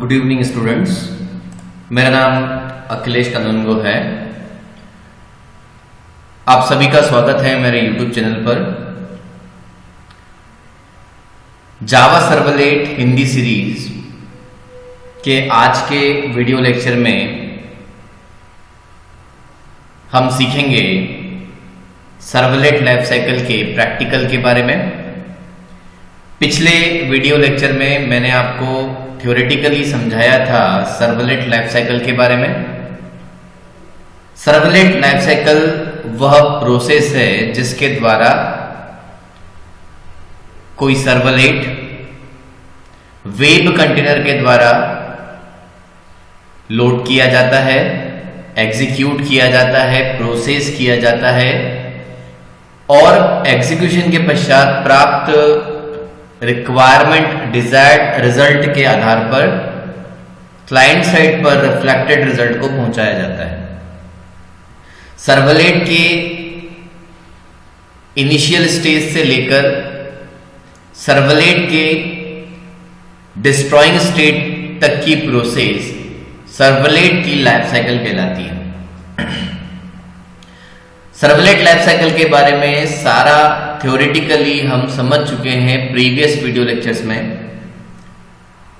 Good evening students, मेरा नाम अखिलेश कनुंगो है। आप सभी का स्वागत है मेरे यूट्यूब चैनल पर। जावा सर्वलेट हिंदी सीरीज के आज के वीडियो लेक्चर में हम सीखेंगे सर्वलेट लाइफ साइकिल के प्रैक्टिकल के बारे में। पिछले वीडियो लेक्चर में मैंने आपको थ्योरेटिकली समझाया था सर्वलेट लाइफ साइकिल के बारे में। सर्वलेट लाइफ साइकिल वह प्रोसेस है जिसके द्वारा कोई सर्वलेट वेब कंटेनर के द्वारा लोड किया जाता है, एग्जीक्यूट किया जाता है, प्रोसेस किया जाता है और एग्जीक्यूशन के पश्चात प्राप्त रिक्वायरमेंट डिजायर्ड रिजल्ट के आधार पर क्लाइंट साइड पर रिफ्लेक्टेड रिजल्ट को पहुंचाया जाता है। सर्वलेट के इनिशियल स्टेज से लेकर सर्वलेट के डिस्ट्रॉइंग स्टेट तक की प्रोसेस सर्वलेट की लाइफ साइकिल कहलाती है। सर्वलेट लाइफ साइकिल के बारे में सारा थ्योरेटिकली हम समझ चुके हैं प्रीवियस वीडियो लेक्चर्स में।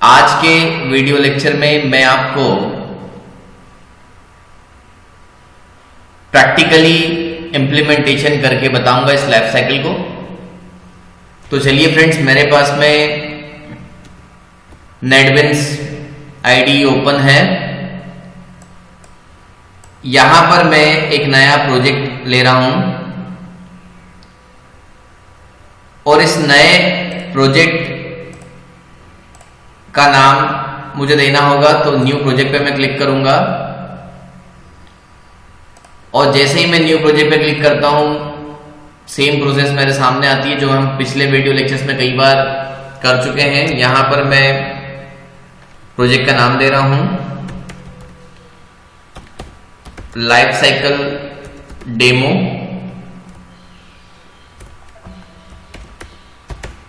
आज के वीडियो लेक्चर में मैं आपको प्रैक्टिकली इंप्लीमेंटेशन करके बताऊंगा इस लाइफ साइकिल को। तो चलिए फ्रेंड्स, मेरे पास में नेटबिंस आईडी ओपन है। यहां पर मैं एक नया प्रोजेक्ट ले रहा हूं और इस नए प्रोजेक्ट का नाम मुझे देना होगा। तो न्यू प्रोजेक्ट पे मैं क्लिक करूंगा और जैसे ही मैं न्यू प्रोजेक्ट पे क्लिक करता हूं सेम प्रोसेस मेरे सामने आती है जो हम पिछले वीडियो लेक्चर्स में कई बार कर चुके हैं। यहां पर मैं प्रोजेक्ट का नाम दे रहा हूं life cycle demo.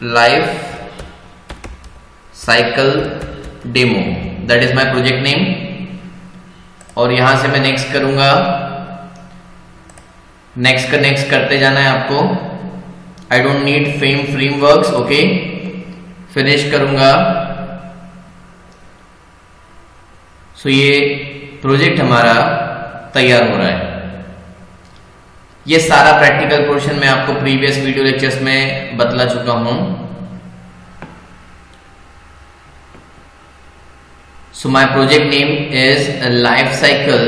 Life cycle demo, that is my project name. और यहां से मैं नेक्स्ट करूंगा। नेक्स्ट करते जाना है आपको। I don't need frameworks, okay. Finish करूंगा। सो ये प्रोजेक्ट हमारा तैयार हो रहा है। ये सारा प्रैक्टिकल पोर्शन मैं आपको प्रीवियस वीडियो लेक्चर्स में बतला चुका हूं। So my project name is life cycle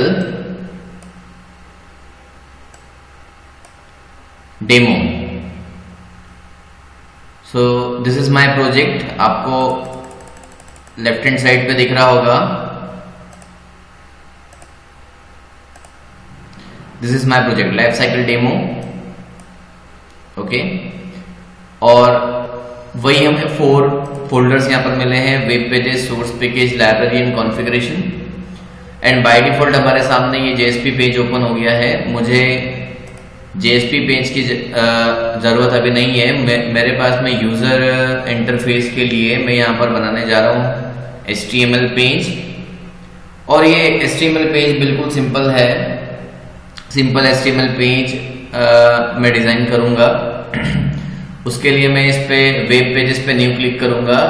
demo. So this is my project. आपको लेफ्ट हैंड साइड पे दिख रहा होगा। This is my project life cycle demo, okay. और वही हमें 4 फोल्डर्स यहाँ पर मिले हैं, web pages, source package, library and configuration. And by default हमारे सामने ये जेएसपी पेज ओपन हो गया है। मुझे जेएसपी पेज की जरूरत अभी नहीं है। मेरे पास में यूजर इंटरफेस के लिए मैं यहाँ पर बनाने जा रहा हूँ HTML पेज। और ये HTML पेज बिल्कुल सिंपल है। सिंपल HTML पेज मैं डिजाइन करूंगा। उसके लिए मैं इस पे वेब पेजेस पे न्यू क्लिक करूंगा।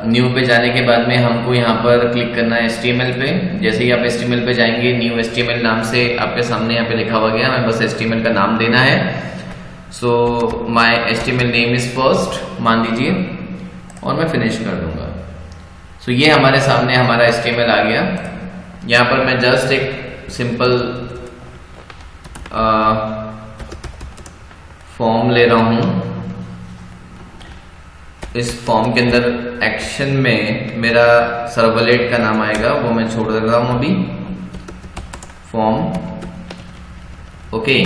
न्यू पे जाने के बाद में हमको यहाँ पर क्लिक करना है HTML पे। जैसे ही आप HTML पे जाएंगे, न्यू HTML नाम से आपके सामने यहाँ पे लिखा हुआ गया, हमें बस HTML का नाम देना है। So my HTML name is first मान दीजिए और मैं फिनिश कर दूंगा। सो ये हमारे सामने हमारा HTML आ गया। यहाँ पर मैं जस्ट एक सिंपल फॉर्म ले रहा हूं। इस फॉर्म के अंदर एक्शन में मेरा सर्वलेट का नाम आएगा, वो मैं छोड़ रहा हूं अभी। Form, okay.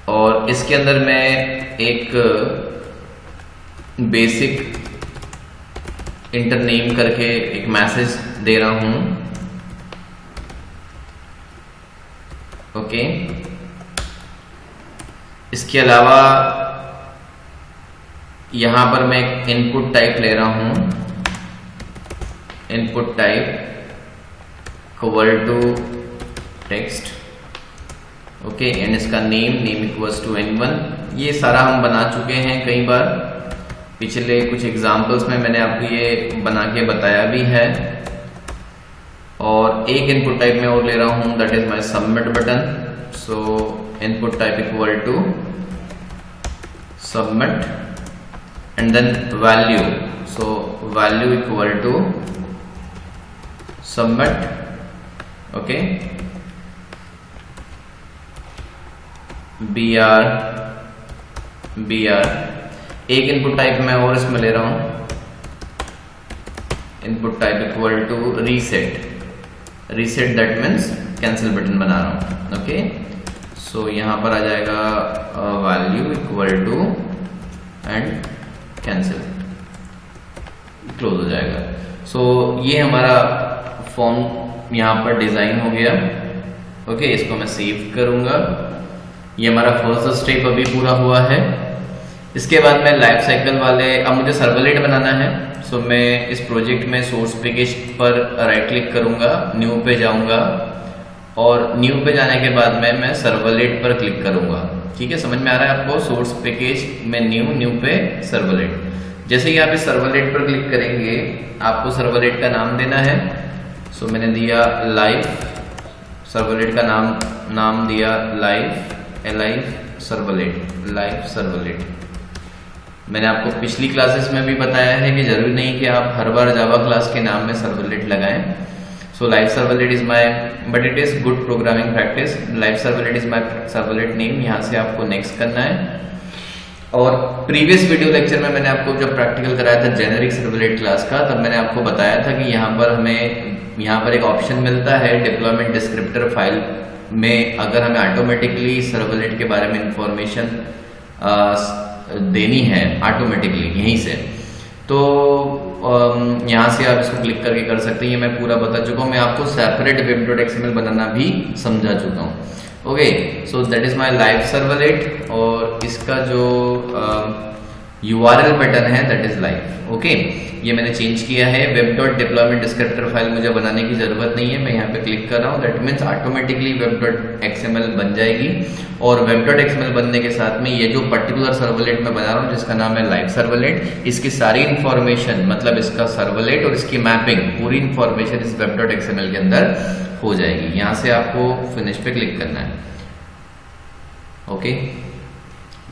और इसके अंदर मैं एक बेसिक इंटर नेम करके एक मैसेज दे रहा हूं, ओके। इसके अलावा यहां पर मैं एक इनपुट टाइप ले रहा हूं input type equal to text, okay, and इसका नेम इक्वल्स टू n1। ये सारा हम बना चुके हैं कई बार, पिछले कुछ एग्जाम्पल्स में मैंने आपको ये बना के बताया भी है। और एक इनपुट टाइप में और ले रहा हूं, that is my submit button. So input type equal to submit and then value, so value equal to submit, okay, br एक इनपुट टाइप मैं और इसमें ले रहा हूं, input type equal to reset that means cancel button बना रहा हूं, ओके। सो यहां पर आ जाएगा value equal to and cancel, close हो जाएगा। सो ये हमारा फॉर्म यहां पर डिजाइन हो गया, ओके। इसको मैं सेव करूंगा। ये हमारा फर्स्ट स्टेप अभी पूरा हुआ है। इसके बाद मैं लाइफ साइकिल वाले, अब मुझे सर्वलेट बनाना है। सो मैं इस प्रोजेक्ट में सोर्स पैकेज पर राइट क्लिक करूंगा, न्यू पे जाऊंगा और न्यू पे जाने के बाद मैं सर्वलेट पर क्लिक करूंगा। ठीक है, समझ में आ रहा है आपको? सोर्स पैकेज में न्यू पे सर्वलेट। जैसे ही आप इस सर्वलेट पर क्लिक करेंगे आपको सर्वलेट का नाम देना है। सो मैंने दिया लाइफ, सर्वलेट का नाम दिया लाइफ, लाइफ सर्वलेट। मैंने आपको पिछली क्लासेस में भी बताया है कि जरूरी नहीं कि आप हर बार जावा क्लास के नाम में सर्वलेट लगाएं। So life servlet is my, but it is good programming practice. Life servlet is my servlet name, यहां से आपको नेक्स्ट करना है। और प्रीवियस वीडियो लेक्चर में मैंने आपको जब प्रैक्टिकल कराया था जेनेरिक सर्वलेट क्लास का, तब मैंने आपको बताया था कि यहाँ पर एक ऑप्शन मिलता है डिप्लॉयमेंट डिस्क्रिप्टर फाइल में, अगर हमें ऑटोमेटिकली सर्वलेट के बारे में इंफॉर्मेशन देनी है ऑटोमेटिकली यहीं से, तो यहाँ से आप इसको क्लिक करके कर सकते हैं। ये मैं पूरा बता चुका हूँ, मैं आपको सेपरेट web.xml बनाना भी समझा चुका हूँ। Okay, so that is my live servlet और इसका जो URL पैटर्न है दैट इज लाइव। ओके, ये मैंने चेंज किया है। web.deployment डिस्क्रिप्टर फाइल मुझे बनाने की जरूरत नहीं है, मैं यहाँ पे क्लिक कर रहा हूँ, दैट मीन्स ऑटोमेटिकली web.xml बन जाएगी। और web.xml बनने के साथ में ये जो पर्टिकुलर सर्वलेट मैं बना रहा हूँ जिसका नाम है लाइव सर्वलेट, इसकी सारी इंफॉर्मेशन, मतलब इसका सर्वलेट और इसकी मैपिंग, पूरी इंफॉर्मेशन इस web.xml के अंदर हो जाएगी। यहाँ से आपको फिनिश पे क्लिक करना है। ओके,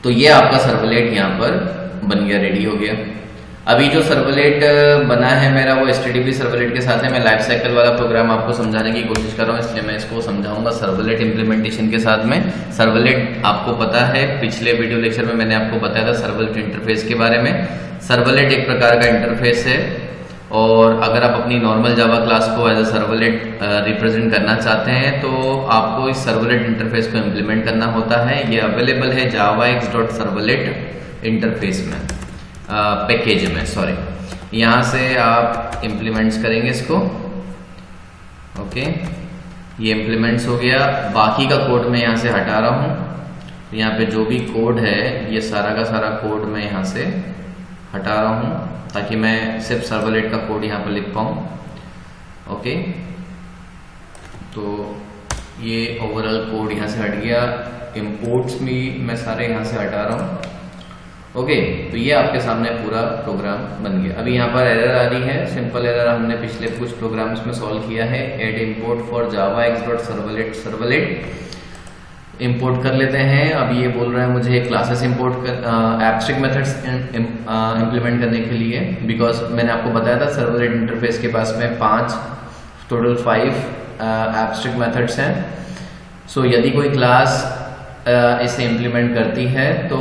तो ये आपका सर्वलेट यहाँ पर बन गया, रेडी हो गया। अभी जो सर्वलेट बना है मेरा वो HTTP सर्वलेट के साथ है। मैं लाइफ साइकिल वाला प्रोग्राम आपको समझाने की कोशिश कर रहा हूँ, इसलिए मैं इसको समझाऊंगा सर्वलेट इंप्लीमेंटेशन के साथ में। सर्वलेट आपको पता है, पिछले वीडियो लेक्चर में मैंने आपको बताया था सर्वलेट इंटरफेस के बारे में। सर्वलेट एक प्रकार का इंटरफेस है और अगर आप अपनी नॉर्मल जावा क्लास को एज अ सर्वलेट रिप्रेजेंट करना चाहते हैं तो आपको इस सर्वलेट इंटरफेस को इम्प्लीमेंट करना होता है। ये अवेलेबल है javax.servlet इंटरफेस में, पैकेज में, सॉरी। यहाँ से आप इम्प्लीमेंट्स करेंगे इसको। ओके, ये इम्प्लीमेंट्स हो गया। बाकी का कोड मैं यहाँ से हटा रहा हूँ। यहाँ पे जो भी कोड है ये सारा का सारा कोड मैं यहाँ से हटा रहा हूँ ताकि मैं सिर्फ सर्वलेट का कोड यहाँ पर लिख पाऊँ। ओके, तो ये ओवरऑल कोड यहाँ से हट गया। इंपोर्ट्स भी मैं सारे यहाँ से हटा रहा हूँ। ओके, तो ये आपके सामने पूरा प्रोग्राम बन गया। अभी यहाँ पर एरर आ रही है, सिंपल एरर हमने पिछले कुछ प्रोग्राम्स में सॉल्व किया है। Add import for javax.servlet import कर लेते हैं। अब ये बोल रहा है मुझे क्लासेस इंपोर्ट कर, एब्स्ट्रैक्ट मेथड्स इंप्लीमेंट करने के लिए, बिकॉज मैंने आपको बताया था सर्वलेट इंटरफेस के पास में 5 एब्स्ट्रैक्ट मेथड्स हैं। सो यदि कोई क्लास इसे इंप्लीमेंट करती है तो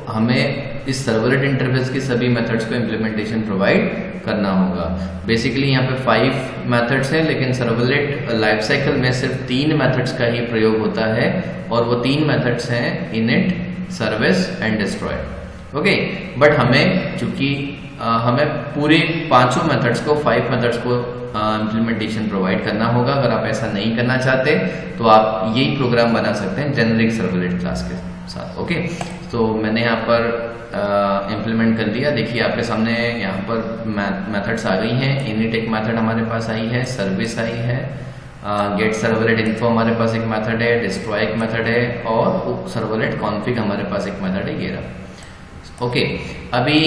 हमें इस सर्वलेट इंटरफेस की सभी मेथड्स को इंप्लीमेंटेशन प्रोवाइड करना होगा। बेसिकली यहाँ पे 5 मेथड्स हैं, लेकिन सर्वलेट लाइफ साइकिल में सिर्फ 3 मेथड्स का ही प्रयोग होता है और वो 3 मेथड्स हैं init, service and destroy. Okay, but हमें चूंकि हमें पूरे 5 मेथड्स को, 5 मेथड्स को इम्प्लीमेंटेशन प्रोवाइड करना होगा। अगर आप ऐसा नहीं करना चाहते तो आप यही प्रोग्राम बना सकते हैं जेनेरिक सर्वलेट क्लास के साथ। ओके, तो मैंने यहाँ पर इम्प्लीमेंट कर लिया। देखिए आपके सामने यहाँ पर मेथड्स आ गई हैं। इनिट एक मेथड हमारे पास आई है, सर्विस आई है, गेट सर्वलेट इन्फो हमारे पास एक मेथड है, डिस्ट्रॉय एक मेथड है और सर्वलेट कॉन्फिग हमारे पास एक मेथड है, ये रहा। ओके, अभी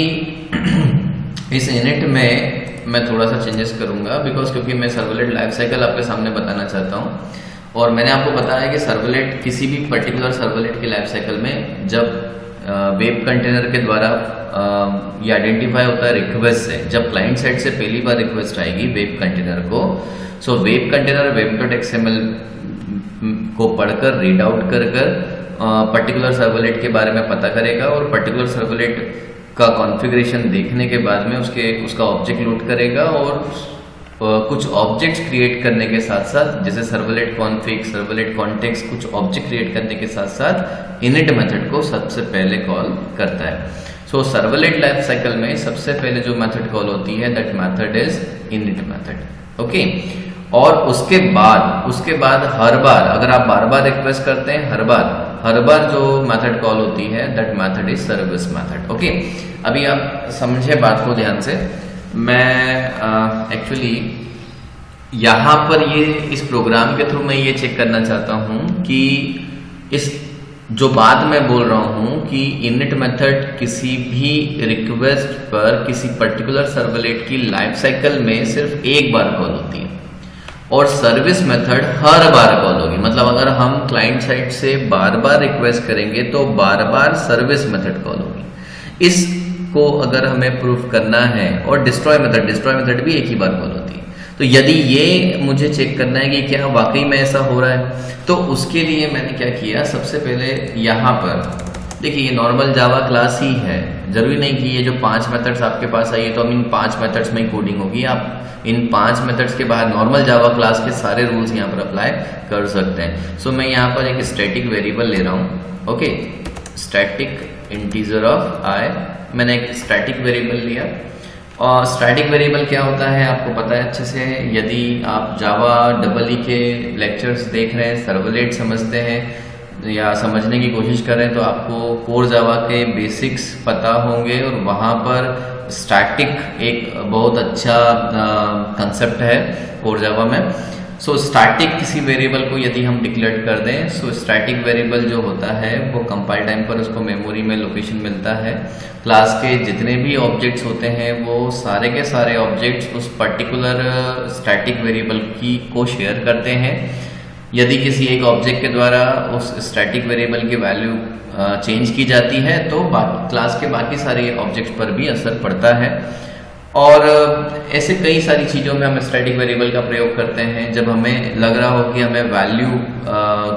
इस इनिट में मैं थोड़ा सा चेंजेस करूंगा बिकॉज क्योंकि मैं सर्वलेट लाइफ साइकिल आपके सामने बताना चाहता हूँ। और मैंने आपको बताया कि सर्वलेट किसी भी पर्टिकुलर सर्वलेट की लाइफ साइकिल में जब वेब कंटेनर के द्वारा ये आइडेंटिफाई होता है रिक्वेस्ट से, जब क्लाइंट साइड से पहली बार रिक्वेस्ट आएगी वेब कंटेनर को, सो वेब कंटेनर web.xml को पढ़कर रीड आउट कर पर्टिकुलर सर्वलेट के बारे में पता करेगा और पर्टिकुलर सर्वलेट का कॉन्फ़िगरेशन देखने के बाद में उसका ऑब्जेक्ट लोड करेगा और कुछ ऑब्जेक्ट्स क्रिएट करने के साथ साथ जैसे सर्वलेट कॉन्फिग, सर्वलेट कॉन्टेक्स्ट, कुछ ऑब्जेक्ट क्रिएट करने के साथ साथ इनिट मेथड को सबसे पहले कॉल करता है। सो सर्वलेट लाइफ साइकिल में सबसे पहले जो मेथड कॉल होती है that method is init method. Okay, और उसके बाद हर बार अगर आप बार बार रिक्वेस्ट करते हैं, हर बार जो मेथड कॉल होती है that method is service method. Okay, अभी आप समझे बात को ध्यान से। मैं एक्चुअली यहाँ पर इस प्रोग्राम के थ्रू मैं ये चेक करना चाहता हूँ कि इस जो बात मैं बोल रहा हूँ कि इनिट मेथड किसी भी रिक्वेस्ट पर किसी पर्टिकुलर सर्वलेट की लाइफ साइकिल में सिर्फ एक बार कॉल होती है और सर्विस मेथड हर बार कॉल होगी। मतलब अगर हम क्लाइंट साइड से बार बार रिक्वेस्ट करेंगे तो बार बार सर्विस मेथड कॉल होगी। इस को अगर हमें प्रूफ करना है, और डिस्ट्रॉय मेथड भी एक ही बार कॉल होती है। तो यदि ये मुझे चेक करना है कि क्या वाकई में ऐसा हो रहा है, तो उसके लिए मैंने क्या किया, सबसे पहले यहाँ पर देखिए ये नॉर्मल जावा क्लास ही है, जरूरी नहीं कि ये जो 5 मेथड्स आपके पास आई है तो हम इन 5 मेथड्स में ही कोडिंग होगी। आप इन 5 मेथड्स के बाहर नॉर्मल जावा क्लास के सारे रूल्स यहाँ पर अप्लाई कर सकते हैं। सो मैं यहाँ पर एक स्टैटिक वेरिएबल ले रहा हूँ। ओके, स्टैटिक इंटीजर ऑफ आई, मैंने एक स्टैटिक वेरिएबल लिया। और स्टैटिक वेरिएबल क्या होता है आपको पता है अच्छे से। यदि आप जावा EE के लेक्चर्स देख रहे हैं, सर्वलेट समझते हैं या समझने की कोशिश कर रहे हैं तो आपको कोर जावा के बेसिक्स पता होंगे और वहाँ पर स्टैटिक एक बहुत अच्छा कंसेप्ट है कोर जावा में। सो स्टैटिक किसी वेरिएबल को यदि हम डिक्लेयर कर दें, सो स्टैटिक वेरिएबल जो होता है वो कंपाइल टाइम पर उसको मेमोरी में लोकेशन मिलता है। क्लास के जितने भी ऑब्जेक्ट्स होते हैं वो सारे के सारे ऑब्जेक्ट्स उस पर्टिकुलर स्टैटिक वेरिएबल की को शेयर करते हैं। यदि किसी एक ऑब्जेक्ट के द्वारा उस स्टैटिक वेरिएबल की वैल्यू चेंज की जाती है तो क्लास के बाकी सारे ऑब्जेक्ट्स पर भी असर पड़ता है। और ऐसे कई सारी चीज़ों में हम स्टैटिक वेरिएबल का प्रयोग करते हैं जब हमें लग रहा हो कि हमें वैल्यू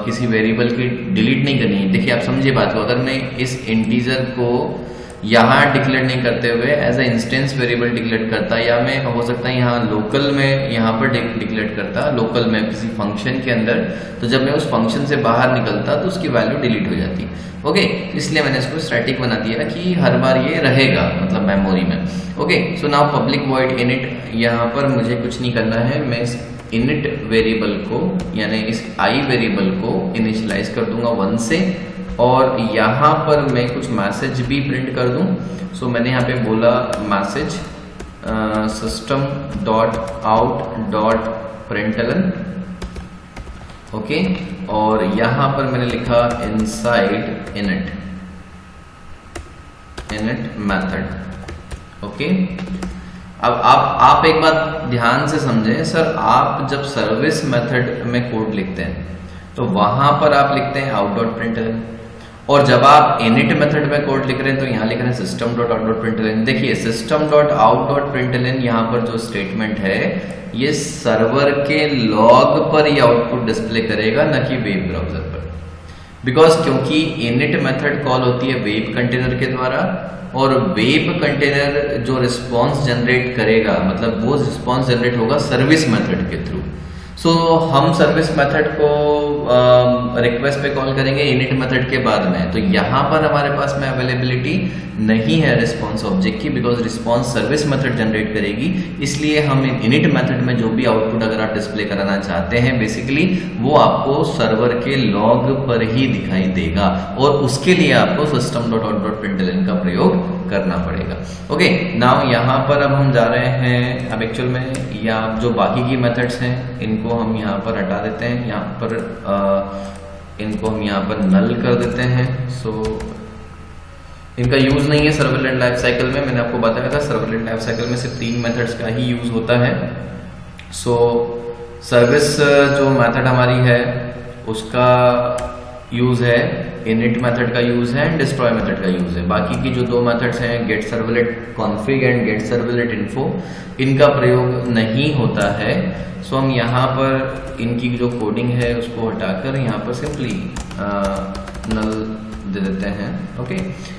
किसी वेरिएबल की डिलीट नहीं करनी है। देखिए आप समझिए बात को, अगर मैं इस इंटीजर को यहाँ डिक्लेयर नहीं करते हुए as a instance variable declare करता, या मैं हो सकता है यहाँ लोकल में यहाँ पर डिक्लेयर करता, लोकल में किसी फंक्शन के अंदर, तो जब मैं उस फंक्शन से बाहर निकलता तो उसकी वैल्यू डिलीट हो जाती। ओके, इसलिए मैंने इसको स्टैटिक बना दिया कि हर बार ये रहेगा मतलब मेमोरी में। Okay, so now public void init, यहाँ पर मुझे कुछ नहीं करना है, मैं इस इनिट वेरिएबल को यानी इस आई वेरिएबल को इनिशियलाइज कर दूंगा 1 से, और यहाँ पर मैं कुछ मैसेज भी प्रिंट कर दूं। सो मैंने यहाँ पे बोला message system dot out dot println. Okay, और यहाँ पर मैंने लिखा इनसाइड इनिट मेथड। ओके, अब आप एक बात ध्यान से समझें सर, आप जब सर्विस मेथड में कोड लिखते हैं तो वहां पर आप लिखते हैं आउट डॉट प्रिंटलन, और जब आप इनिट मेथड में कोड लिख रहे हैं तो यहाँ लिख रहे हैं system dot out dot println. देखिए system dot out dot println यहाँ पर जो स्टेटमेंट है ये सर्वर के लॉग पर ही आउटपुट डिस्प्ले करेगा, न कि वेब ब्राउजर पर। बिकॉज क्योंकि इनिट मेथड कॉल होती है वेब कंटेनर के द्वारा, और वेब कंटेनर जो रिस्पॉन्स जनरेट करेगा मतलब वो रिस्पॉन्स जनरेट होगा सर्विस मेथड के थ्रू। सो हम सर्विस मेथड को रिक्वेस्ट पे कॉल करेंगे इनिट मेथड के बाद में। तो यहाँ पर हमारे पास में अवेलेबिलिटी नहीं है रिस्पॉन्स ऑब्जेक्ट की, because response service method generate करेगी। इसलिए हम इनिट मेथड में जो भी आउटपुट अगर आप डिस्प्ले कराना चाहते हैं बेसिकली वो आपको सर्वर के लॉग पर ही दिखाई देगा, और उसके लिए आपको system.out.println का प्रयोग करना पड़ेगा। ओके, नाउ यहाँ पर अब हम जा रहे हैं, अब एक्चुअल में या जो बाकी की मेथड्स हैं इनको हम यहाँ पर हटा देते हैं, यहाँ पर इनको हम यहाँ पर नल कर देते हैं। सो इनका यूज नहीं है सर्वलेट लाइफ साइकिल में। मैंने आपको बताया था सर्वलेट लाइफ साइकिल में सिर्फ 3 मेथड्स का ही यूज होता है। सो सर्विस जो मेथड हमारी है उसका यूज है, इनिट मेथड का यूज है एंड डिस्ट्रॉय मेथड का यूज है। बाकी की जो 2 मेथड्स हैं gate servlet config and gate servlet info, इनका प्रयोग नहीं होता है। सो हम यहाँ पर इनकी जो कोडिंग है उसको हटाकर यहाँ पर सिंपली नल दे देते हैं। Okay,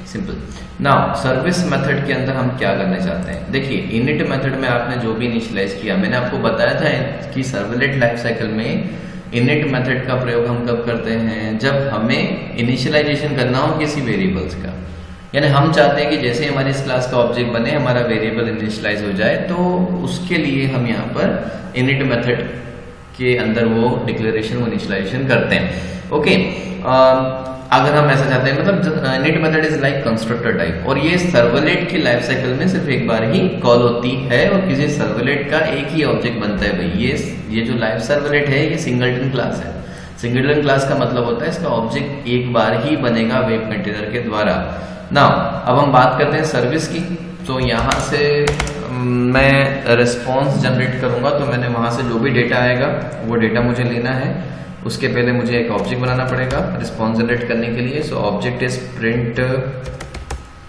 simple. Now service method के अंदर हम क्या करना चाहते हैं, देखिए इनिट मेथड में आपने जो भी इनिशियलाइज किया, मैंने आपको बताया था कि सर्वलेट लाइफ साइकिल में इनिट मेथड का प्रयोग हम कब करते हैं, जब हमें इनिशियलाइजेशन करना हो किसी वेरिएबल्स का। यानी हम चाहते हैं कि जैसे हमारी इस क्लास का ऑब्जेक्ट बने हमारा वेरिएबल इनिशियलाइज हो जाए, तो उसके लिए हम यहाँ पर इनिट मेथड के अंदर वो डिक्लेरेशन वो इनिशियलाइजेशन करते हैं। ओके, अगर हम ऐसा चाहते हैं, मतलब init method is like constructor type, और ये सर्वलेट की लाइफ साइकिल में सिर्फ एक बार ही कॉल होती है और किसी सर्वलेट का एक ही ऑब्जेक्ट बनता है। भाई ये जो लाइव सर्वलेट है ये सिंगलटन क्लास है। सिंगलटन क्लास का मतलब होता है इसका ऑब्जेक्ट एक बार ही बनेगा वेब कंटेनर के द्वारा। नाउ अब हम बात करते हैं सर्विस की। तो यहाँ से मैं रिस्पॉन्स जनरेट करूंगा, तो मैंने वहां से जो भी डेटा आएगा वो डेटा मुझे लेना है। उसके पहले मुझे एक ऑब्जेक्ट बनाना पड़ेगा रिस्पॉन्स जनरेट करने के लिए। So object is print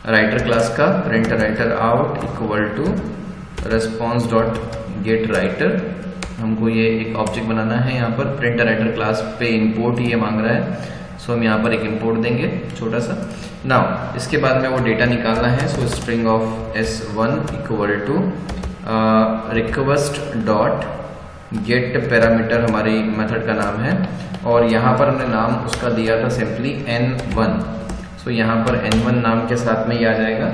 writer class का, print writer out equal to response dot get writer. हमको ये एक ऑब्जेक्ट बनाना है, यहाँ पर प्रिंट राइटर क्लास पे इंपोर्ट ये मांग रहा है। सो हम यहाँ पर एक इंपोर्ट देंगे छोटा सा। नाउ इसके बाद में वो डेटा निकालना है। So string of s1 equal to request dot get parameter हमारी मेथड का नाम है, और यहाँ पर हमने नाम उसका दिया था सिंपली n1। सो यहाँ पर n1 नाम के साथ में ही आ जाएगा।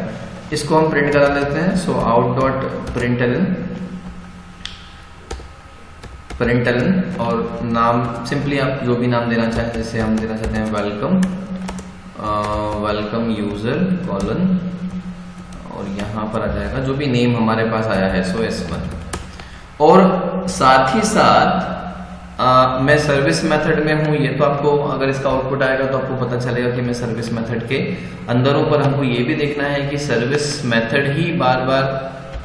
इसको हम प्रिंट करा लेते हैं। सो आउट डॉट प्रिंटलन और नाम सिंपली आप जो भी नाम देना चाहें, जैसे हम देना चाहते हैं वेलकम यूजर कॉलन, और यहाँ पर आ जाएगा जो भी नेम हमारे पास आया है। सो s1, और साथ ही साथ मैं सर्विस मेथड में हूँ। ये तो आपको अगर इसका आउटपुट आएगा तो आपको पता चलेगा कि मैं सर्विस मेथड के अंदर हूँ, पर हमको ये भी देखना है कि सर्विस मेथड ही बार बार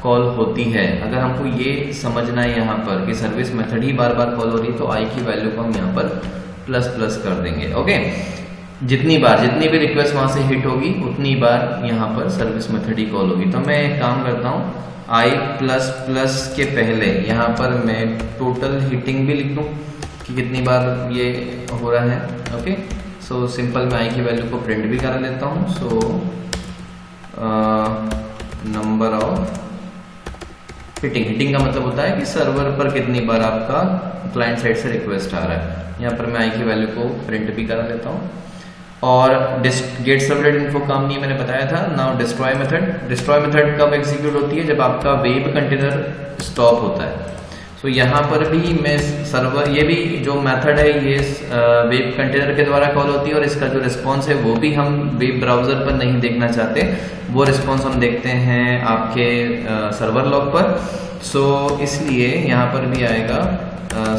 कॉल होती है। अगर हमको ये समझना है यहाँ पर कि सर्विस मेथड ही बार बार कॉल हो रही है, तो आई की वैल्यू को हम यहाँ पर प्लस कर देंगे। ओके, जितनी भी रिक्वेस्ट वहां से हिट होगी उतनी बार यहाँ पर सर्विस मेथड ही कॉल होगी। तो मैं एक काम करता हूँ, आई प्लस के पहले यहाँ पर मैं टोटल हिटिंग भी लिख दूँ कि कितनी बार ये हो रहा है। ओके, सो सिंपल मैं आई की वैल्यू को प्रिंट भी कर लेता हूँ। सो नंबर ऑफ हिटिंग का मतलब होता है कि सर्वर पर कितनी बार आपका क्लाइंट साइड से रिक्वेस्ट आ रहा है। यहाँ पर मैं आई की वैल्यू को प्रिंट भी करा लेता हूँ। और गेट सर्वलेट इन्फो काम नहीं मैंने बताया था। नाउ डिस्ट्रॉय मेथड कब एग्जीक्यूट होती है, जब आपका वेब कंटेनर स्टॉप होता है। सो यहाँ पर भी मैं सर्वर, ये भी जो मेथड है ये वेब कंटेनर के द्वारा कॉल होती है, और इसका जो रिस्पॉन्स है वो भी हम वेब ब्राउजर पर नहीं देखना चाहते, वो रिस्पॉन्स हम देखते हैं आपके सर्वर लॉग पर। सो इसलिए यहाँ पर भी आएगा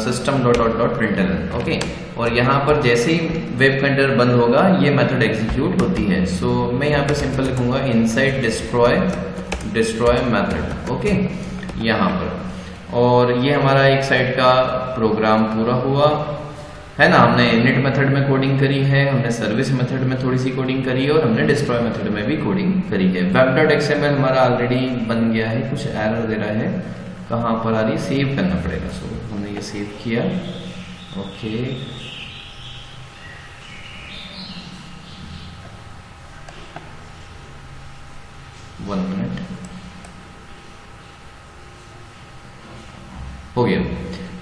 system.out.println। ओके, और यहाँ पर जैसे ही वेब कंटेनर बंद होगा ये मेथड एग्जीक्यूट होती है। सो मैं यहाँ पे सिंपल लिखूंगा इनसाइड डिस्ट्रॉय मेथड। ओके, यहाँ पर, और ये हमारा एक साइड का प्रोग्राम पूरा हुआ है ना। हमने इनिट मेथड में कोडिंग करी है, हमने सर्विस मेथड में थोड़ी सी कोडिंग करी है, और हमने डिस्ट्रॉय मेथड में भी कोडिंग करी है। web.xml हमारा ऑलरेडी बन गया है, कुछ एरर दे रहा है, कहाँ पर आ रही, सेव करना पड़ेगा। सो हमने ये सेव किया। ओके, वन मिनट हो गया।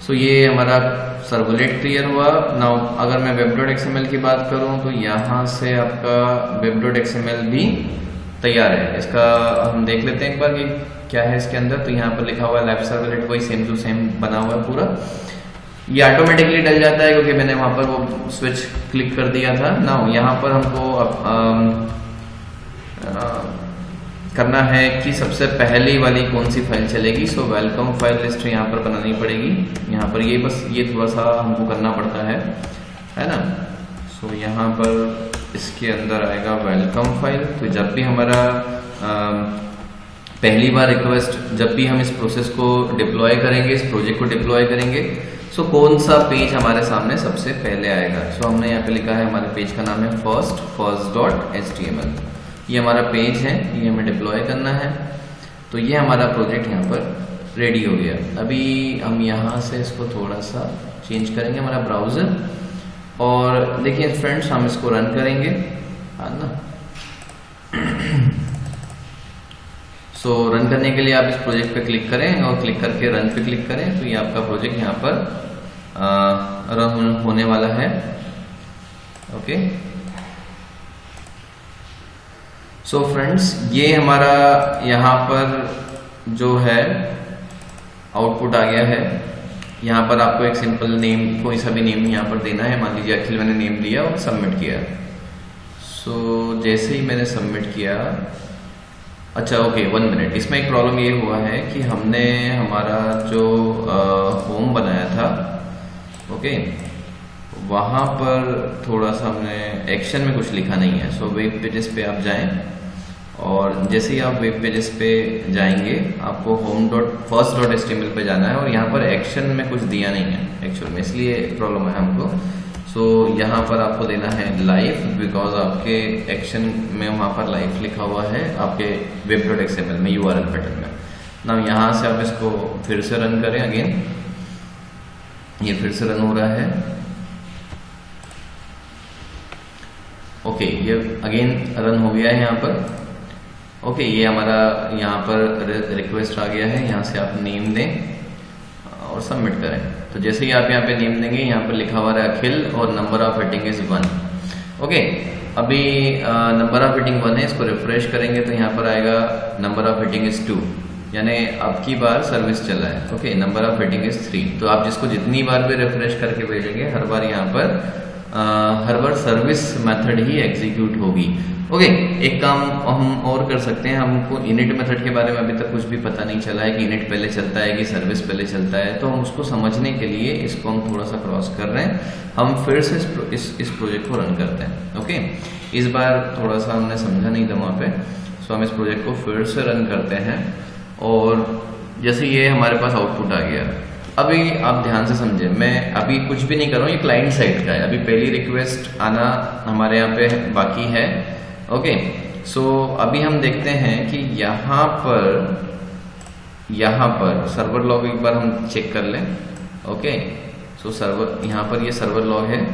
सो ये हमारा सर्वलेट क्लियर हुआ। नाउ अगर मैं web.xml की बात करूं तो यहाँ से आपका web.xml भी तैयार है। इसका हम देख लेते हैं एक बार कि क्या है इसके अंदर। तो यहाँ पर लिखा हुआ है लाइव सर्वलेट, वही सेम टू सेम बना हुआ है पूरा। ये ऑटोमेटिकली डल जाता है क्योंकि मैंने वहां पर वो स्विच क्लिक कर दिया था। नाउ यहाँ पर हमको करना है कि सबसे पहली वाली कौन सी फाइल चलेगी। सो वेलकम फाइल लिस्ट यहाँ पर बनानी पड़ेगी। यहाँ पर ये बस ये थोड़ा सा हमको करना पड़ता है ना। सो यहाँ पर इसके अंदर आएगा वेलकम फाइल। तो जब भी हमारा पहली बार रिक्वेस्ट, जब भी हम इस प्रोसेस को डिप्लॉय करेंगे, इस प्रोजेक्ट को डिप्लॉय करेंगे, सो कौन सा पेज हमारे सामने सबसे पहले आएगा। सो हमने यहाँ पे लिखा है, हमारे पेज का नाम है first.html। ये हमारा पेज है, ये हमें डिप्लॉय करना है। तो ये हमारा प्रोजेक्ट यहाँ पर रेडी हो गया। अभी हम यहाँ से इसको थोड़ा सा चेंज करेंगे हमारा ब्राउजर, और देखिए फ्रेंड्स हम इसको रन करेंगे, है ना। सो रन करने के लिए आप इस प्रोजेक्ट पे क्लिक करें और क्लिक करके रन पे क्लिक करें। तो ये आपका प्रोजेक्ट यहाँ पर रन होने वाला है। ओके, सो फ्रेंड्स ये हमारा यहाँ पर जो है आउटपुट आ गया है। यहाँ पर आपको एक सिंपल नेम, कोई सा भी नेम यहाँ पर देना है। मान लीजिए अखिल मैंने नेम दिया और सबमिट किया। सो जैसे ही मैंने सबमिट किया, अच्छा ओके 1 मिनट, इसमें एक प्रॉब्लम ये हुआ है कि हमने हमारा जो होम बनाया था, ओके, वहाँ पर थोड़ा सा हमने एक्शन में कुछ लिखा नहीं है। सो वेब पेजेस पे आप जाएं, और जैसे ही आप वेब पेजेस पे जाएंगे आपको home.first.html पे जाना है, और यहाँ पर एक्शन में कुछ दिया नहीं है एक्चुअल में, इसलिए प्रॉब्लम है हमको। सो यहाँ पर आपको देना है लाइव, बिकॉज आपके एक्शन में वहाँ पर लाइव लिखा हुआ है आपके web.xml में URL पैटर्न में ना। यहाँ से आप इसको फिर से रन करें अगेन, ये फिर से रन हो रहा है। ओके, ये अगेन रन हो गया है यहाँ पर। ओके, ये हमारा यहाँ पर रिक्वेस्ट आ गया है। यहाँ से आप नेम दें और सबमिट करें। तो जैसे ही आप यहाँ पे नेम देंगे, यहाँ पर लिखा हुआ है अखिल और number of hitting is 1। Okay, अभी नंबर ऑफ हिटिंग 1 है, इसको रिफ्रेश करेंगे तो यहाँ पर आएगा नंबर ऑफ हिटिंग इज 2, यानी अब की बार सर्विस चला है। Okay, number of hitting is 3। तो आप जिसको जितनी बार भी रिफ्रेश करके भेजेंगे, हर बार यहाँ पर हर बार सर्विस मेथड ही एग्जीक्यूट होगी। ओके, एक काम हम और कर सकते हैं। हमको इनिट मेथड के बारे में अभी तक कुछ भी पता नहीं चला है कि इनिट पहले चलता है कि सर्विस पहले चलता है। तो हम उसको समझने के लिए इसको हम थोड़ा सा क्रॉस कर रहे हैं। हम फिर से इस प्रोजेक्ट को रन करते हैं। ओके, इस बार थोड़ा सा हमने समझा नहीं था वहाँ पे। सो हम इस प्रोजेक्ट को फिर से रन करते हैं, और जैसे ये हमारे पास आउटपुट आ गया। अभी आप ध्यान से समझे, मैं अभी कुछ भी नहीं कर रहा हूँ, ये क्लाइंट साइड का है। अभी पहली रिक्वेस्ट आना हमारे यहाँ पे बाकी है। ओके, सो अभी हम देखते हैं कि यहाँ पर सर्वर लॉग एक बार हम चेक कर लें। ओके, सो सर्वर, यहाँ पर ये सर्वर लॉग है।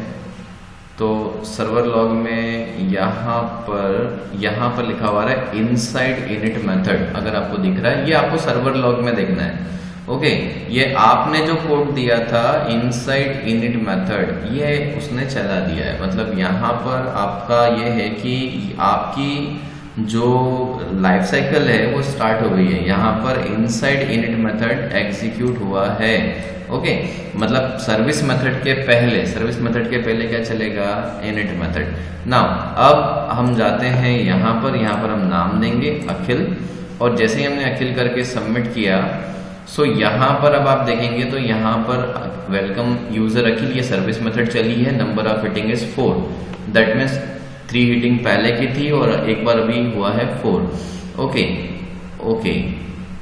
तो सर्वर लॉग में यहाँ पर लिखा हुआ है इनसाइड इनिट मेथड, अगर आपको दिख रहा है, ये आपको सर्वर लॉग में देखना है। ओके, ये आपने जो कोड दिया था इनसाइड इनिट मेथड, ये उसने चला दिया है। मतलब यहाँ पर आपका ये है कि आपकी जो लाइफ साइकिल है वो स्टार्ट हो गई है। यहाँ पर इनसाइड इनिट मेथड एग्जीक्यूट हुआ है। ओके, मतलब सर्विस मेथड के पहले क्या चलेगा, इनिट मेथड। नाउ अब हम जाते हैं यहाँ पर हम नाम देंगे अखिल, और जैसे ही हमने अखिल करके सबमिट किया, सो यहाँ पर अब आप देखेंगे तो यहाँ पर वेलकम यूजर अखिल, ये सर्विस मेथड चली है। नंबर ऑफ हिटिंग इज 4, दैट मीन्स 3 हिटिंग पहले की थी और एक बार अभी हुआ है 4। ओके,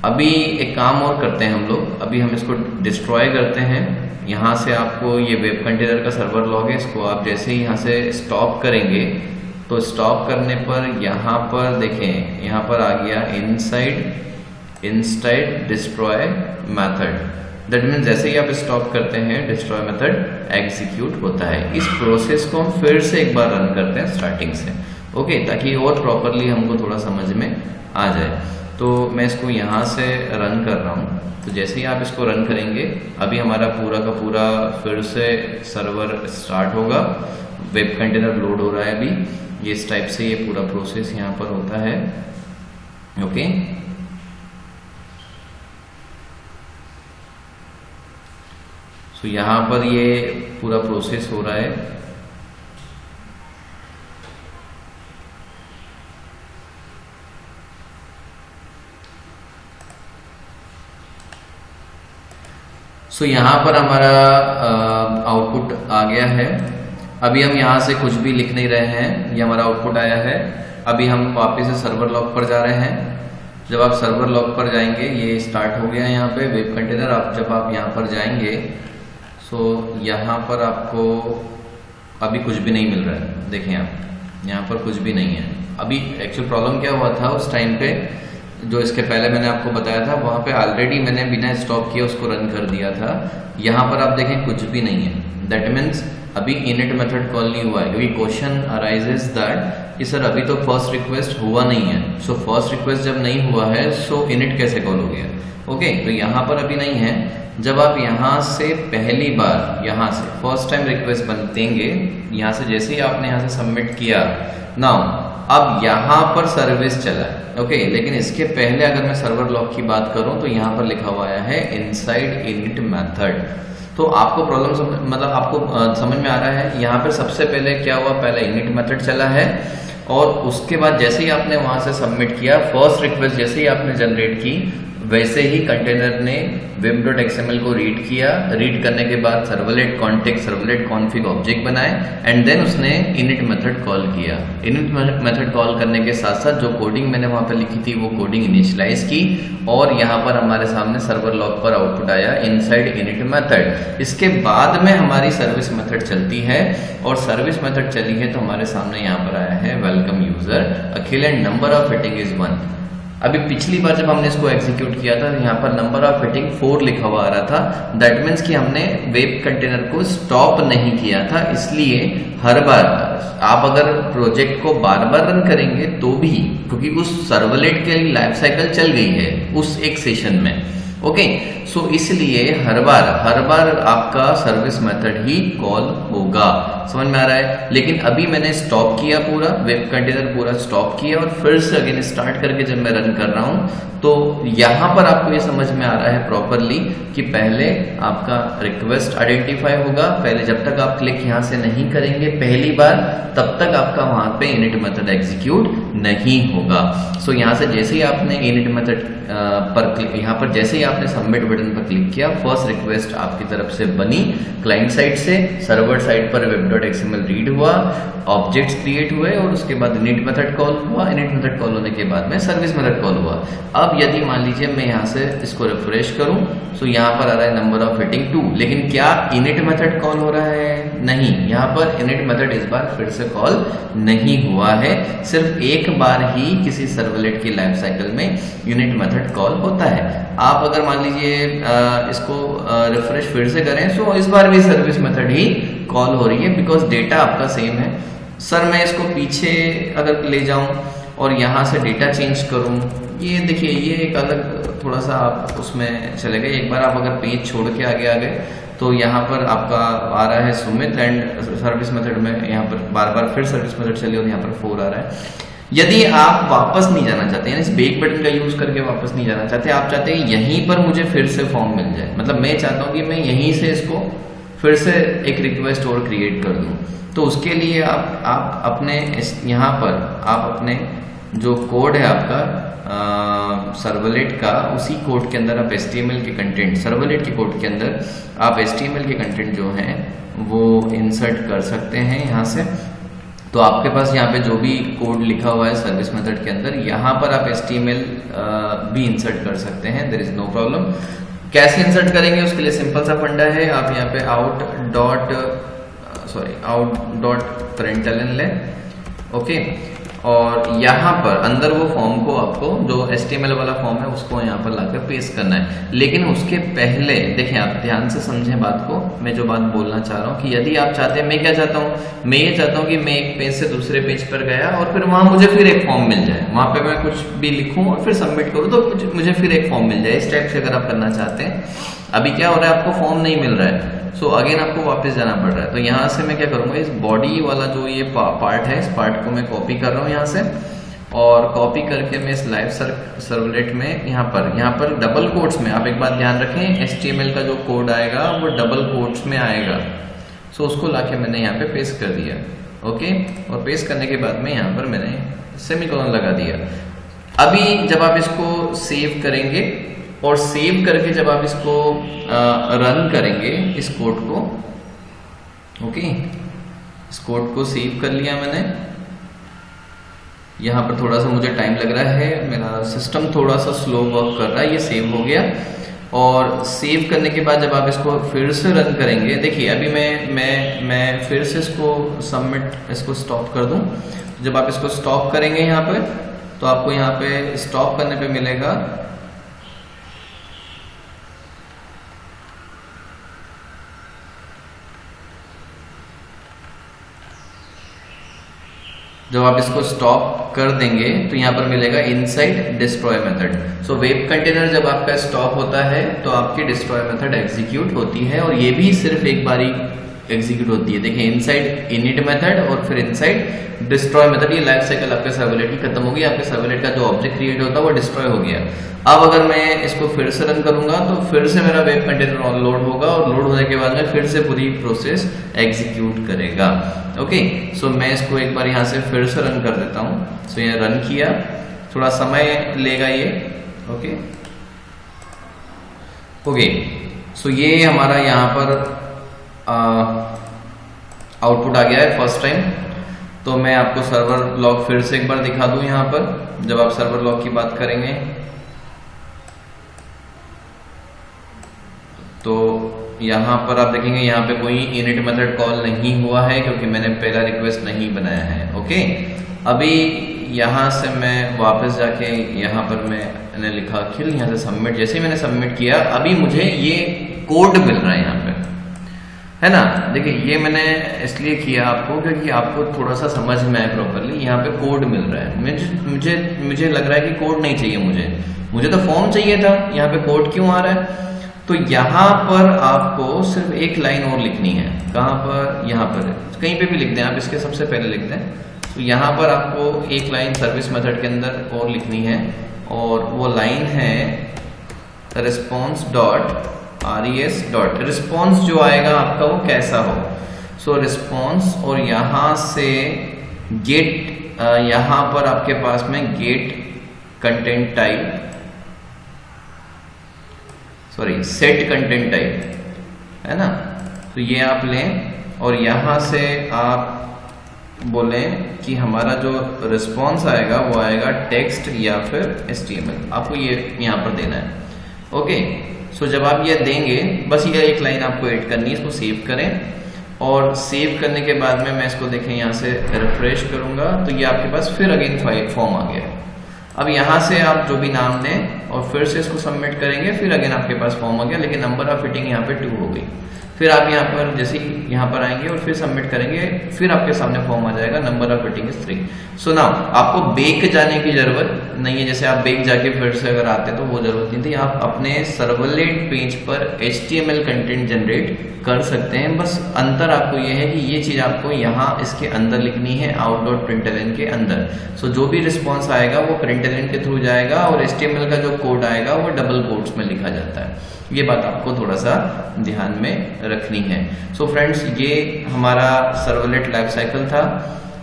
अभी एक काम और करते हैं हम लोग। अभी हम इसको डिस्ट्रॉय करते हैं। यहाँ से आपको ये वेब कंटेनर का सर्वर लॉग है, इसको आप जैसे ही यहाँ से स्टॉप करेंगे, तो स्टॉप करने पर यहाँ पर देखें, यहाँ पर आ गया inside destroy method. That means जैसे ही आप स्टॉप करते हैं, डिस्ट्रॉय मेथड एग्जीक्यूट होता है। इस प्रोसेस को हम फिर से एक बार रन करते हैं स्टार्टिंग से। ओके, ताकि और प्रॉपरली हमको थोड़ा समझ में आ जाए। तो मैं इसको यहाँ से रन कर रहा हूँ। तो जैसे ही आप इसको रन करेंगे अभी हमारा पूरा का पूरा फिर से सर्वर स्टार्ट होगा, वेब कंटेनर लोड हो रहा है अभी। ये इस टाइप से ये पूरा प्रोसेस यहाँ पर होता है। ओके, सो यहाँ पर ये पूरा प्रोसेस हो रहा है। सो यहाँ पर हमारा आउटपुट आ गया है। अभी हम यहाँ से कुछ भी लिख नहीं रहे हैं, ये हमारा आउटपुट आया है। अभी हम वापस से सर्वर लॉग पर जा रहे हैं। जब आप सर्वर लॉग पर जाएंगे, ये स्टार्ट हो गया है यहाँ पे वेब कंटेनर। जब आप यहाँ पर जाएंगे, सो यहाँ पर आपको अभी कुछ भी नहीं मिल रहा है। देखें आप, यहाँ पर कुछ भी नहीं है। अभी एक्चुअल प्रॉब्लम क्या हुआ था उस टाइम पे, जो इसके पहले मैंने आपको बताया था, वहां पे ऑलरेडी मैंने बिना स्टॉप किए उसको रन कर दिया था। यहाँ पर आप देखें कुछ भी नहीं है। दैट मीन्स अभी इनिट मेथड कॉल नहीं हुआ है, क्योंकि क्वेश्चन अराइजेस दैट कि सर अभी तो फर्स्ट रिक्वेस्ट हुआ नहीं है। सो फर्स्ट रिक्वेस्ट जब नहीं हुआ है, सो इनिट कैसे कॉल हो गया? ओके, तो यहाँ पर अभी नहीं है। जब आप यहाँ से पहली बार यहाँ से फर्स्ट टाइम रिक्वेस्ट बन देंगे, यहाँ से जैसे ही आपने यहाँ से सबमिट किया, नाउ अब यहाँ पर सर्विस चला है। ओके, लेकिन इसके पहले अगर मैं सर्वर लॉग की बात करूं तो यहाँ पर लिखा हुआ है इनसाइड इनिट मेथड। तो आपको प्रॉब्लम मतलब आपको समझ में आ रहा है। यहाँ पे सबसे पहले क्या हुआ, पहले इनिट मेथड चला है और उसके बाद जैसे ही आपने वहां से सबमिट किया, फर्स्ट रिक्वेस्ट जैसे ही आपने जनरेट की, वैसे ही कंटेनर ने web.xml को रीड किया। रीड करने के बाद servlet context, servlet config object बनाए एंड देन उसने इनिट मेथड कॉल किया। इनिट मेथड कॉल करने के साथ साथ जो कोडिंग मैंने वहां पे लिखी थी वो कोडिंग इनिशियलाइज की और यहाँ पर हमारे सामने सर्वर लॉग पर आउटपुट आया इनसाइड इनिट मेथड। इसके बाद में हमारी सर्विस मेथड चलती है और सर्विस मेथड चली है तो हमारे सामने यहाँ पर आया है welcome user Akhil and number of hitting is 1। अभी पिछली बार जब हमने इसको एग्जीक्यूट किया था, यहाँ पर नंबर ऑफ हिटिंग 4 लिखा हुआ आ रहा था। दैट मीन्स कि हमने वेब कंटेनर को स्टॉप नहीं किया था। इसलिए हर बार आप अगर प्रोजेक्ट को बार बार रन करेंगे तो भी, क्योंकि उस सर्वलेट के लाइफ साइकिल चल गई है उस एक सेशन में। ओके, सो इसलिए हर बार आपका सर्विस मेथड ही कॉल होगा। समझ में आ रहा है? लेकिन अभी मैंने स्टॉप किया, पूरा वेब कंटेनर पूरा स्टॉप किया और फिर से अगेन स्टार्ट करके जब मैं रन कर रहा हूं तो यहाँ पर आपको ये समझ में आ रहा है प्रॉपरली कि पहले आपका रिक्वेस्ट आइडेंटिफाई होगा। पहले जब तक आप क्लिक यहाँ से नहीं करेंगे पहली बार, तब तक आपका वहां पे इनिट मेथड एग्जीक्यूट नहीं होगा। सो यहाँ से जैसे ही आपने इनिट मेथड पर यहाँ पर जैसे ही आपने सबमिट बटन पर क्लिक किया, फर्स्ट रिक्वेस्ट आपकी तरफ से बनी क्लाइंट साइड से, सर्वर साइड पर web.xml रीड हुआ, ऑब्जेक्ट्स क्रिएट हुए और उसके बाद इनिट मेथड कॉल हुआ। इनिट मेथड कॉल होने के बाद में सर्विस मेथड कॉल हुआ। अब यदि मान लीजिए मैं यहाँ से इसको रिफ्रेश करूं, सो यहाँ पर आ रहा है नंबर ऑफ हिटिंग 2, लेकिन क्या इनिट मेथड कॉल हो रहा है? नहीं, यहाँ पर इनिट मेथड इस बार फिर से कॉल नहीं हुआ है। सिर्फ एक बार ही किसी सर्वलेट की लाइफ साइकिल में इनिट मेथड कॉल होता है। आप अगर मान लीजिए इसको रिफ्रेश फिर से करें, सो इस बार भी सर्विस मेथड ही कॉल हो रही है, बिकॉज डेटा आपका सेम है। सर मैं इसको पीछे अगर ले जाऊं और यहाँ से डेटा चेंज करूं, ये देखिए ये एक अलग थोड़ा सा आप उसमें चले गए। एक बार आप अगर पेज छोड़ के आगे आ गए तो यहाँ पर आपका आ रहा है सुमित एंड सर्विस मेथड में यहाँ पर बार बार फिर सर्विस मेथड चली और यहाँ पर 4 आ रहा है। यदि आप वापस नहीं जाना चाहते, यानी इस बैक बटन का यूज करके वापस नहीं जाना चाहते, आप चाहते हैं यहीं पर मुझे फिर से फॉर्म मिल जाए, मतलब मैं चाहता हूँ कि मैं यहीं से इसको फिर से एक रिक्वेस्ट और क्रिएट कर दूं, तो उसके लिए आप अपने यहाँ पर आप अपने जो कोड है आपका सर्वलेट का, उसी कोड के अंदर आप HTML के कंटेंट, सर्वलेट के कोड के अंदर आप HTML के कंटेंट जो हैं वो इंसर्ट कर सकते हैं यहाँ से। तो आपके पास यहाँ पे जो भी कोड लिखा हुआ है सर्विस मेथड के अंदर, यहाँ पर आप HTML भी इंसर्ट कर सकते हैं, देयर इज नो प्रॉब्लम। कैसे इंसर्ट करेंगे उसके लिए सिंपल सा फंडा है, आप यहाँ पे out.println लें, ओके, और यहाँ पर अंदर वो फॉर्म को आपको जो HTML वाला फॉर्म है उसको यहाँ पर लाकर पेस्ट करना है। लेकिन उसके पहले देखें, आप ध्यान से समझें बात को, मैं जो बात बोलना चाह रहा हूँ कि यदि आप चाहते हैं, मैं क्या चाहता हूँ, मैं ये चाहता हूँ कि मैं एक पेज से दूसरे पेज पर गया और फिर वहां मुझे फिर एक फॉर्म मिल जाए, वहां पे मैं कुछ भी लिखूं और फिर सबमिट करूँ तो मुझे फिर एक फॉर्म मिल जाए। इस टाइप से अगर आप करना चाहते हैं, अभी क्या हो रहा है, आपको फॉर्म नहीं मिल रहा है, सो अगेन आपको वापस जाना पड़ रहा है। तो यहाँ से मैं क्या करूंगा, इस बॉडी वाला जो ये पार्ट है, इस पार्ट को मैं कॉपी कर रहा हूँ यहाँ से, और कॉपी करके मैं इस लाइव सर्वलेट में यहाँ पर डबल कोट्स में, आप एक बात ध्यान रखें, HTML का जो कोड आएगा वो डबल कोट्स में आएगा। सो उसको लाके मैंने यहाँ पे पेस्ट कर दिया। ओके, और पेस्ट करने के बाद में यहाँ पर मैंने सेमीकोलन लगा दिया। अभी जब आप इसको सेव करेंगे और सेव करके जब आप इसको रन करेंगे इस कोड को, ओके, इस कोड को सेव कर लिया मैंने। यहाँ पर थोड़ा सा मुझे टाइम लग रहा है, मेरा सिस्टम थोड़ा सा स्लो वर्क कर रहा है, ये सेव हो गया। और सेव करने के बाद जब आप इसको फिर से रन करेंगे, देखिए अभी मैं फिर से इसको स्टॉप कर दूं। जब आप इसको स्टॉप करेंगे यहाँ पे, तो आपको यहाँ पे स्टॉप करने पे मिलेगा जब आप इसको स्टॉप कर देंगे तो यहाँ पर मिलेगा inside destroy method. So web container जब आपका स्टॉप होता है तो आपकी डिस्ट्रॉय मेथड एग्जीक्यूट होती है, और ये भी सिर्फ एक बारी एग्जीक्यूट होती है। देखिए, इनसाइड इनिट मेथड और फिर इनसाइड डिस्ट्रॉय मेथड, ये लाइफ साइकिल आपके सर्वलेट की खत्म होगी। आपके सर्वलेट का जो ऑब्जेक्ट क्रिएट होता है वो डिस्ट्रॉय हो गया। अब अगर मैं इसको फिर से रन करूंगा तो फिर से मेरा वेब कंटेनर लोड होगा, और लोड होने के बाद में फिर से पूरी प्रोसेस एग्जीक्यूट करेगा। ओके, सो मैं इसको एक बार यहाँ से फिर से रन कर देता हूँ। सो ये रन किया, थोड़ा समय लेगा ये। ओके, सो ये हमारा यहाँ पर आउटपुट आ गया है फर्स्ट टाइम। तो मैं आपको सर्वर लॉग फिर से एक बार दिखा दूं। यहाँ पर जब आप सर्वर लॉग की बात करेंगे तो यहाँ पर आप देखेंगे यहाँ पे कोई इनिट मेथड कॉल नहीं हुआ है, क्योंकि मैंने पहला रिक्वेस्ट नहीं बनाया है। ओके, अभी यहाँ से मैं वापस जाके यहाँ पर मैंने लिखा किल, यहाँ से सबमिट। जैसे ही मैंने सबमिट किया, अभी मुझे ये कोड मिल रहा है यहाँ पे, है ना। देखिए, ये मैंने इसलिए किया आपको क्योंकि आपको थोड़ा सा समझ में आए प्रॉपरली। यहाँ पे कोड मिल रहा है, मुझे लग रहा है कि कोड नहीं चाहिए, मुझे तो फॉर्म चाहिए था। यहाँ पे कोड क्यों आ रहा है? तो यहाँ पर आपको सिर्फ एक लाइन और लिखनी है। कहाँ पर? यहाँ पर, कहीं पे भी लिख दें आप, इसके सबसे पहले लिख दें। तो यहाँ पर आपको एक लाइन सर्विस मेथड के अंदर और लिखनी है, और वो लाइन है response dot res dot. Response जो आएगा आपका वो कैसा हो, सो रिस्पॉन्स, और यहाँ से गेट, यहाँ पर आपके पास में get content type, sorry set content type, है ना। तो ये आप लें और यहाँ से आप बोलें कि हमारा जो रिस्पॉन्स आएगा वो आएगा टेक्स्ट या फिर HTML, आपको ये यहाँ पर देना है। ओके, सो जब आप ये देंगे, बस ये एक लाइन आपको ऐड करनी है। इसको सेव करें, और सेव करने के बाद में मैं इसको देखें यहाँ से रिफ्रेश करूंगा तो ये आपके पास फिर अगेन फॉर्म आ गया है। अब यहाँ से आप जो भी नाम दें और फिर से इसको सबमिट करेंगे, फिर अगेन आपके पास फॉर्म आ गया, लेकिन नंबर ऑफ फिटिंग यहाँ पे 2 हो गई। फिर आप यहाँ पर जैसे ही यहाँ पर आएंगे और फिर सबमिट करेंगे, फिर आपके सामने फॉर्म आ जाएगा, number of fitting is 3। So now आपको बेक जाने की जरूरत नहीं है। जैसे आप बेक जाके फिर से अगर आते तो वो जरूरत नहीं थी। आप अपने सर्वलेट पेज पर HTML कंटेंट जनरेट कर सकते हैं। बस अंतर आपको ये है कि ये चीज आपको यहाँ इसके अंदर लिखनी है, out.println के अंदर। सो जो भी रिस्पॉन्स आएगा वो println के थ्रू जाएगा, और HTML का जो कोड आएगा वो डबल कोट्स में लिखा जाता है। ये बात आपको थोड़ा सा ध्यान में रखनी है। सो फ्रेंड्स, ये हमारा सर्वलेट लाइफ साइकिल था,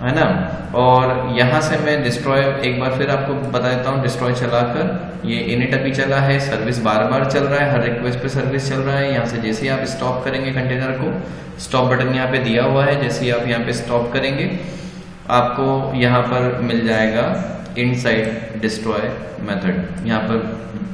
है ना। और यहाँ से मैं डिस्ट्रॉय एक बार फिर आपको बता देता हूँ। डिस्ट्रॉय चलाकर ये इनिट अभी चला है, सर्विस बार बार चल रहा है, हर रिक्वेस्ट पे सर्विस चल रहा है। यहाँ से जैसे ही आप स्टॉप करेंगे कंटेनर को, स्टॉप बटन यहाँ पे दिया हुआ है, जैसे ही आप यहाँ पे स्टॉप करेंगे आपको यहाँ पर मिल जाएगा इनसाइड डिस्ट्रॉय मेथड, यहाँ पर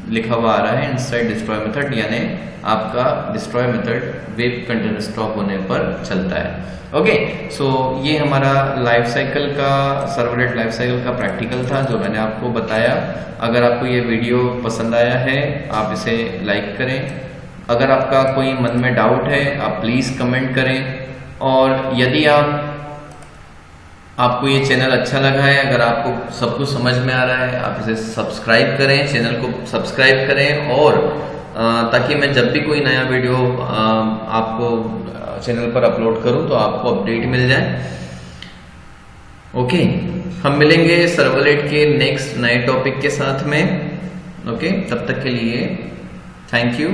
लिखा हुआ आ रहा है इनसाइड डिस्ट्रॉय मेथड, यानी आपका destroy method web container stop होने पर चलता है। ओके, सो ये हमारा लाइफ साइकिल का, सर्वलेट लाइफ साइकिल का प्रैक्टिकल था जो मैंने आपको बताया। अगर आपको ये वीडियो पसंद आया है आप इसे लाइक करें। अगर आपका कोई मन में डाउट है आप प्लीज़ कमेंट करें, और यदि आपको ये चैनल अच्छा लगा है, अगर आपको सब कुछ समझ में आ रहा है, आप इसे सब्सक्राइब करें, चैनल को सब्सक्राइब करें, और ताकि मैं जब भी कोई नया वीडियो आपको चैनल पर अपलोड करूं तो आपको अपडेट मिल जाए। ओके, हम मिलेंगे सर्वलेट के नेक्स्ट नए टॉपिक के साथ में। ओके, तब तक के लिए थैंक यू।